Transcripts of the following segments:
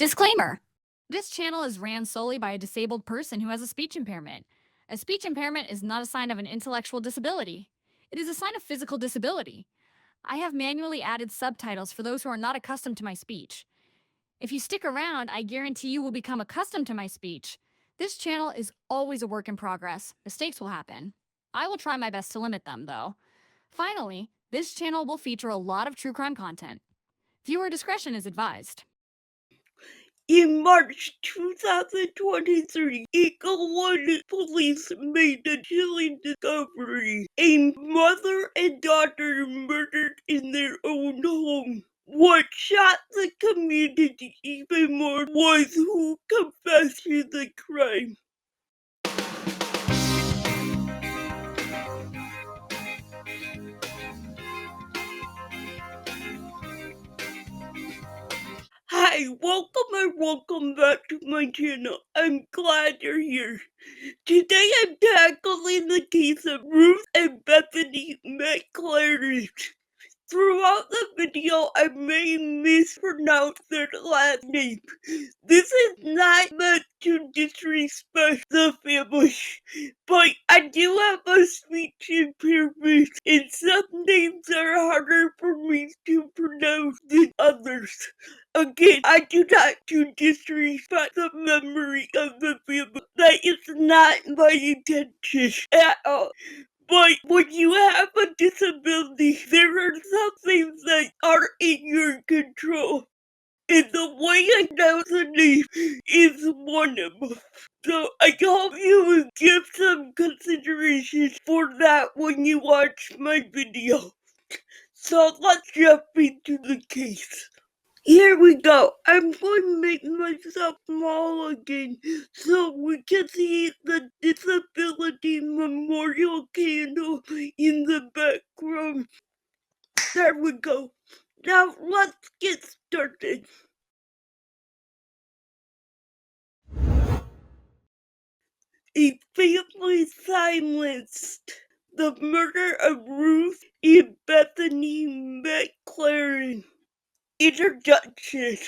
Disclaimer. This channel is ran solely by a disabled person who has a speech impairment. A speech impairment is not a sign of an intellectual disability. It is a sign of physical disability. I have manually added subtitles for those who are not accustomed to my speech. If you stick around, I guarantee you will become accustomed to my speech. This channel is always a work in progress. Mistakes will happen. I will try my best to limit them, though. Finally, this channel will feature a lot of true crime content. Viewer discretion is advised. In March 2023, Englewood police made a chilling discovery. A mother and daughter murdered in their own home. What shocked the community even more was who confessed to the crime. Hi, welcome back to my channel. I'm glad you're here. Today I'm tackling the case of Ruth and Bethany MacLaren. Throughout the video, I may mispronounce their last name. This is not meant to disrespect the family, but I do have a speech impairment, and some names are harder for me to pronounce than others. Again, I do not to disrespect the memory of the family. That is not my intention at all. But when you have a disability, there are some things that are in your control. And the way I pronounce the name is one of them. So I hope you will give some consideration for that when you watch my video. So let's jump into the case. Here we go. I'm going to make myself small again so we can see the disability memorial candle in the background. There we go. Now let's get started. A family silenced. The murder of Ruth and Bethany MacLaren. Introduction.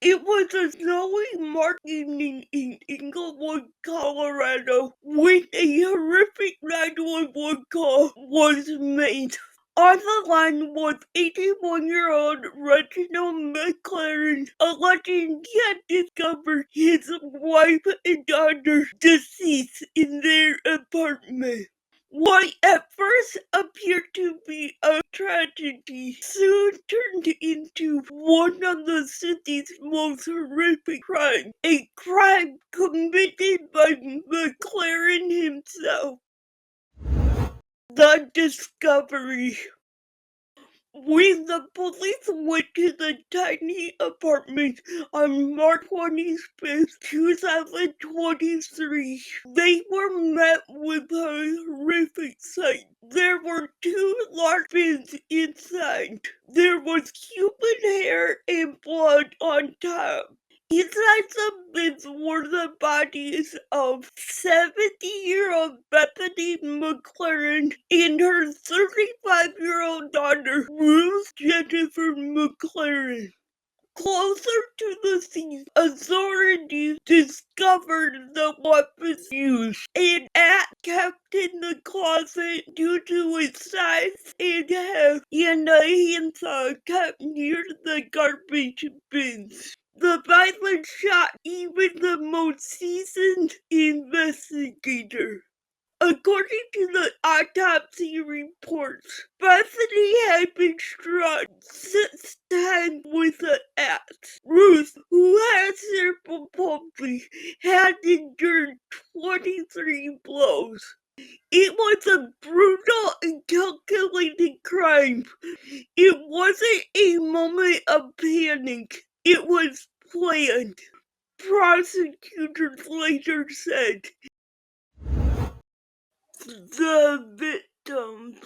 It was a snowy March evening in Englewood, Colorado, when a horrific 911 call was made. On the line was 81-year-old Reginald MacLaren, alleging he had discovered his wife and daughter deceased in their apartment. What at first appeared to be a tragedy soon turned into one of the city's most horrific crimes, a crime committed by MacLaren himself. The discovery. When the police went to the tiny apartment on March 25th, 2023, they were met with a horrific sight. There were two large bins inside. There was human hair and blood on top. Inside the bins were the bodies of 70-year-old Bethany MacLaren and her 35-year-old daughter, Ruth Jennifer MacLaren. Closer to the scene, authorities discovered the weapons used, an axe kept in the closet due to its size and heft, and a handsaw kept near the garbage bins. The violence shocked even the most seasoned investigator. According to the autopsy reports, Bethany had been struck 6 times with an axe. Ruth, who had cerebral palsy, had endured 23 blows. It was a brutal and calculated crime. It wasn't a moment of panic. It was planned, prosecutors later said. The victims.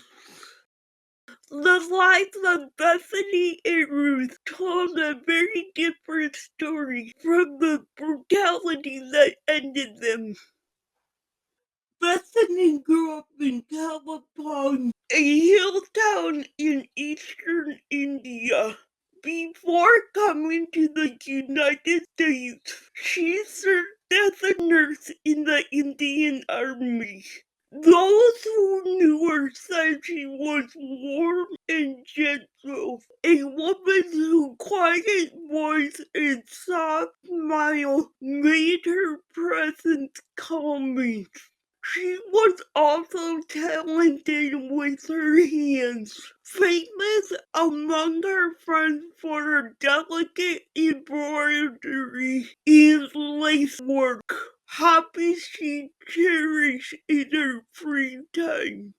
The lives of Bethany and Ruth told a very different story from the brutality that ended them. Bethany grew up in Kalimpong, a hill town in eastern India. Before coming to the United States, she served as a nurse in the Indian Army. Those who knew her said she was warm and gentle, a woman whose quiet voice and soft smile made her presence calming. She was also talented with her hands, famous among her friends for her delicate embroidery and lacework, hobbies she cherished in her free time.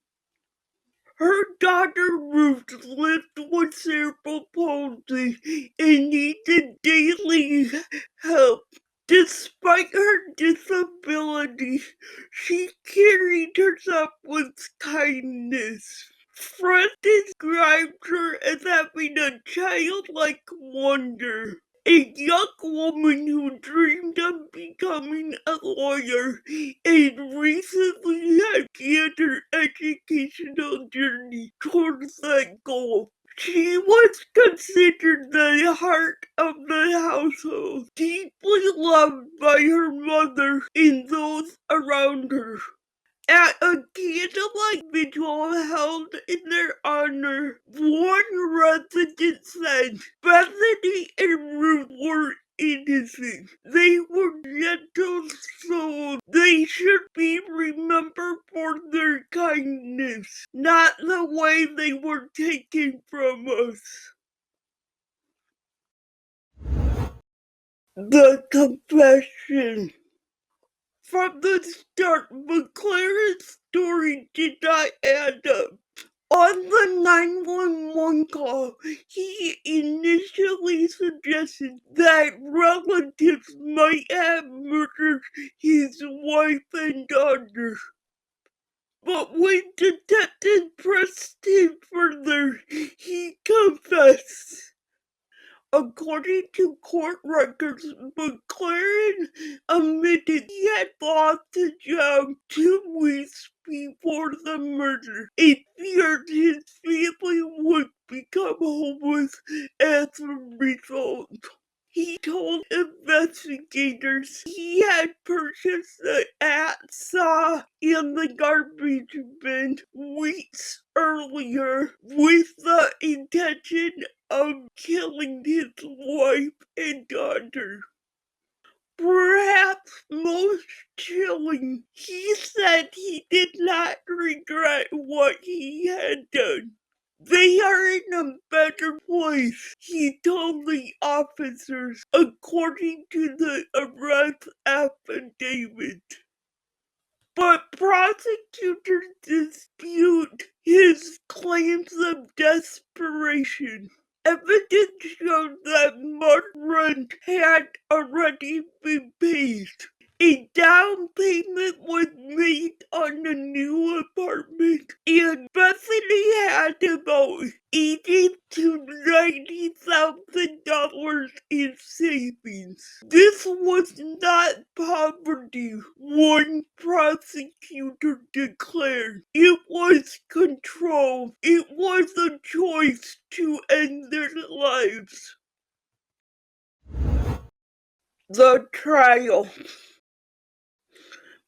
Her daughter Ruth lived with cerebral palsy and needed daily help. Despite her disability, she carried herself with kindness. Friends described her as having a childlike wonder. A young woman who dreamed of becoming a lawyer and recently had begun her educational journey towards that goal. She was considered the heart of the household, deeply loved by her mother and those around her. At a candlelight vigil held in their honor, one resident said, "Bethany and Ruth were innocent. They were gentle souls. They should be remembered for their kindness, not the way they were taken from us." The confession. From the start, MacLaren's story did not add up. On the 911 call, he initially suggested that relatives might have murdered his wife and daughter. But when detectives pressed him further, he confessed. According to court records, MacLaren admitted he had lost his job 2 weeks before the murder and feared his family would become homeless as a result. He told investigators he had purchased the axe saw and the garbage bin weeks earlier with the intention of killing his wife and daughter. Perhaps most chilling, he said he did not regret what he had done. "They are in a better place," he told the officers, according to the arrest affidavit. But prosecutors dispute his claims of desperation. Evidence showed that month rent had already been paid. A down payment was made on a new apartment, and Bethany had about $80,000 to $90,000 in savings. This was not poverty, one prosecutor declared. It was control. It was a choice to end their lives. The trial.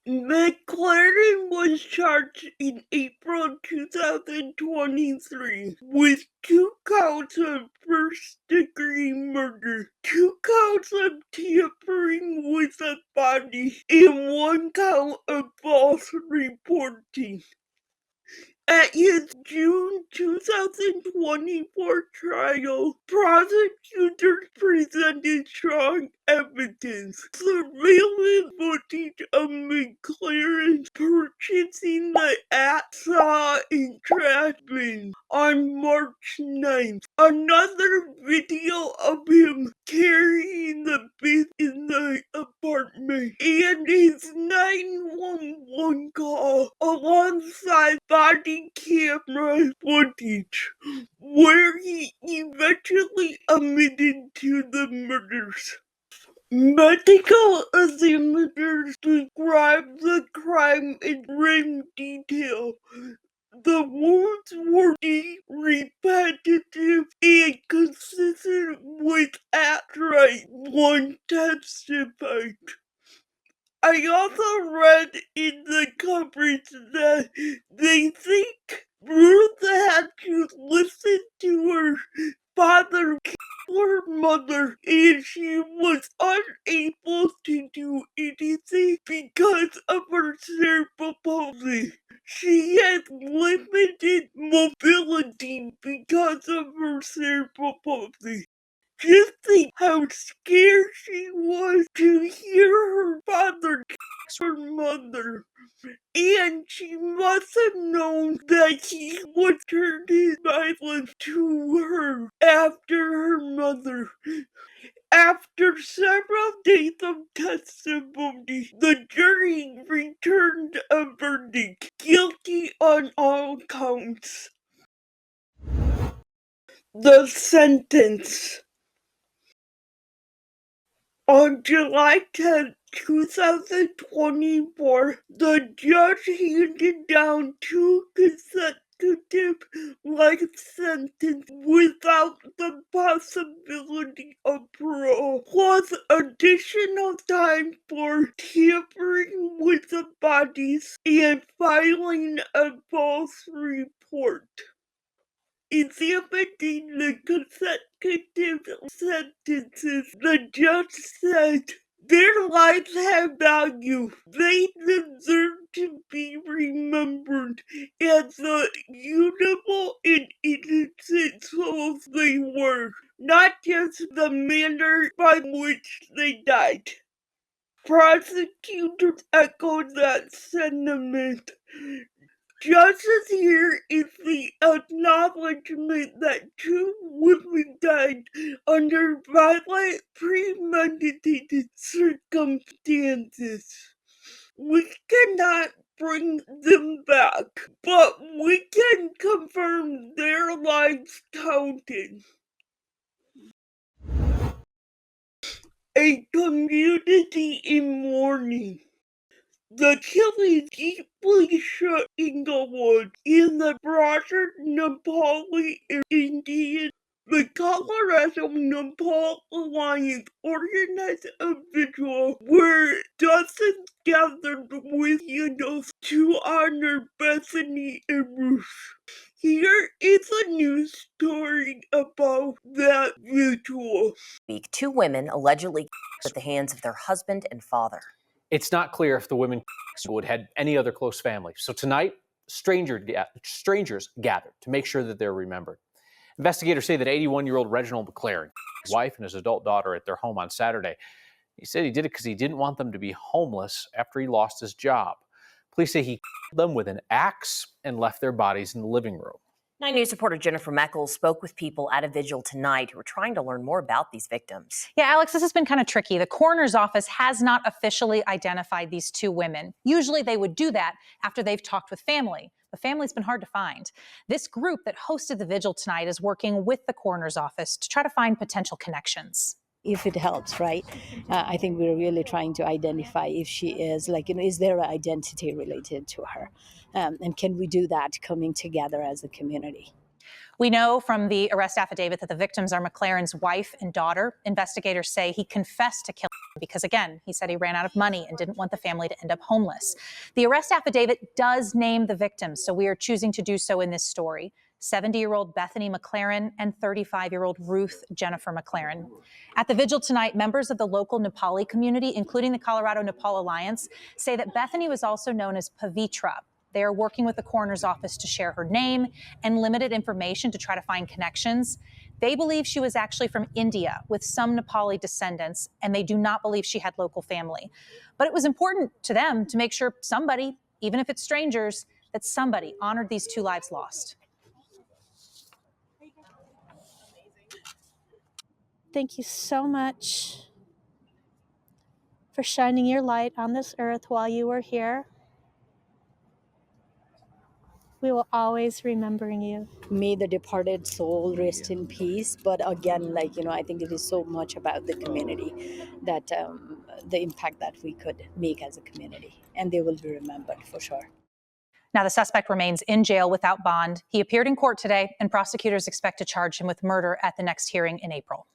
MacLaren was charged in April 2023 with 2 counts of first-degree murder, 2 counts of tampering with a body, and 1 count of false reporting. At his June 2024 trial, prosecutors presented strong evidence. Surveillance footage of MacLaren purchasing the axe saw and trash bin on March 9th. Another video of him carrying the bin in the apartment, and his 911 call alongside body camera footage where he eventually admitted to the murders. Medical examiners described the crime in grim detail. The wounds were deep, repetitive, and consistent with outright, one testified. I also read in the coverage that they think Ruth had to listen to her father kill her mother, and she was unable to do anything because of her cerebral palsy. She has limited mobility because of her cerebral palsy. Just think how scared she was to hear her father kill her mother. And she must have known that he would turn his violence to her after her mother. After several days of testimony, the jury returned a verdict, guilty on all counts. The sentence. On July 10, 2024, the judge handed down 2 consecutive life sentences without the possibility of parole, plus additional time for tampering with the bodies and filing a false report. Examining the consecutive sentences, the judge said, "Their lives have value. They deserve to be remembered as the beautiful and innocent souls they were, not just the manner by which they died." Prosecutors echoed that sentiment. Justice here is the acknowledgement that 2 women died under violent, premeditated circumstances. We cannot bring them back, but we can confirm their lives counted. A community in mourning. The killing deeply shook Englewood and the broader Nepali Indian. The Colorado-Nepal Alliance organized a vigil where dozens gathered with candles to honor Bethany and Ruth. Here is a news story about that vigil. 2 women allegedly killed at the hands of their husband and father. It's not clear if the women had any other close family. So tonight, strangers gathered to make sure that they're remembered. Investigators say that 81-year-old Reginald MacLaren, his wife and his adult daughter at their home on Saturday. He said he did it because he didn't want them to be homeless after he lost his job. Police say he killed them with an axe and left their bodies in the living room. 9 News reporter Jennifer MacLaren spoke with people at a vigil tonight who are trying to learn more about these victims. Yeah, Alex, this has been kind of tricky. The coroner's office has not officially identified these 2 women. Usually they would do that after they've talked with family. The family's been hard to find. This group that hosted the vigil tonight is working with the coroner's office to try to find potential connections. If it helps, right? I think we're really trying to identify if she is, is there an identity related to her? And can we do that coming together as a community? We know from the arrest affidavit that the victims are MacLaren's wife and daughter. Investigators say he confessed to killing them because, again, he said he ran out of money and didn't want the family to end up homeless. The arrest affidavit does name the victims, so we are choosing to do so in this story. 70-year-old Bethany MacLaren and 35-year-old Ruth Jennifer MacLaren. At the vigil tonight, members of the local Nepali community, including the Colorado-Nepal Alliance, say that Bethany was also known as Pavitra. They are working with the coroner's office to share her name and limited information to try to find connections. They believe she was actually from India with some Nepali descendants, and they do not believe she had local family. But it was important to them to make sure somebody, even if it's strangers, that somebody honored these 2 lives lost. Thank you so much for shining your light on this earth while you were here. We will always remember you. May the departed soul rest in peace. But again, I think it is so much about the community that the impact that we could make as a community, and they will be remembered for sure. Now, the suspect remains in jail without bond. He appeared in court today, and prosecutors expect to charge him with murder at the next hearing in April.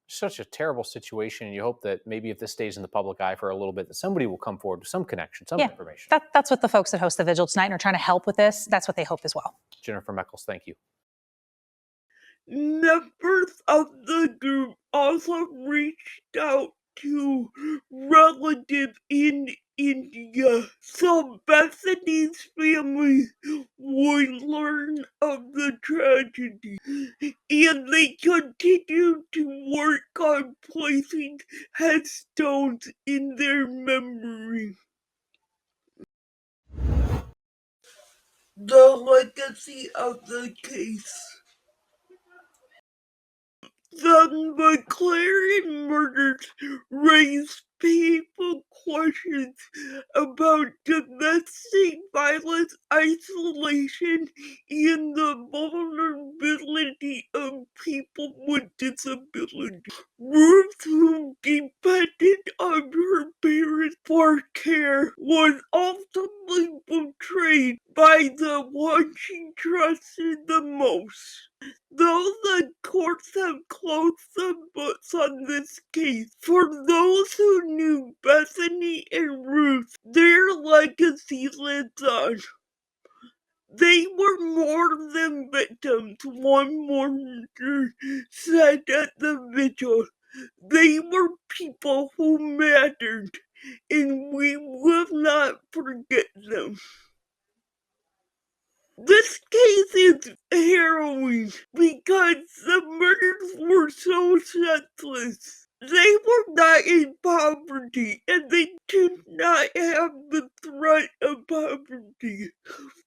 Such a terrible situation, and you hope that maybe if this stays in the public eye for a little bit, that somebody will come forward with some connection, some information. That's what the folks that host the vigil tonight and are trying to help with this. That's what they hope as well. Jennifer Meckles, thank you. Members of the group also reached out to relatives in India so Bethany's family would learn of the tragedy, and they continue to work on placing headstones in their memory. The legacy of the case. The MacLaren murders raise painful questions about domestic violence, isolation, and the vulnerability of people with disabilities. Ruth, who depended on her parents for care, was ultimately betrayed by the one she trusted the most. Though the courts have closed the books on this case, for those who knew Bethany and Ruth, their legacy lives on. They were more than victims, one mourner said at the vigil. They were people who mattered, and we will not forget them. This case is harrowing because the murders were so senseless. They were not in poverty, and they did not have the threat of poverty.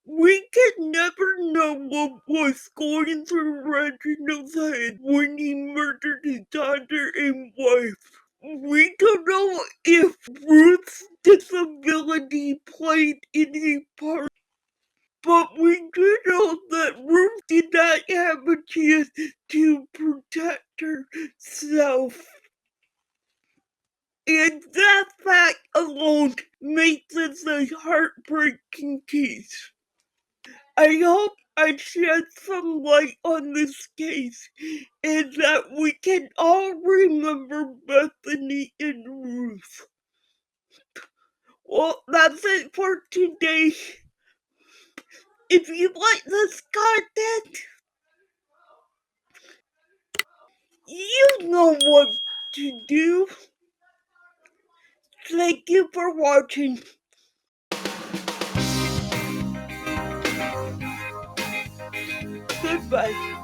We can never know what was going through Reginald's head when he murdered his daughter and wife. We don't know if Ruth's disability played any part, but we do know that Ruth did not have a chance to protect herself. And that fact alone makes this a heartbreaking case. I hope I shed some light on this case and that we can all remember Bethany and Ruth. Well, that's it for today. If you like this content, you know what to do. Thank you for watching. Goodbye.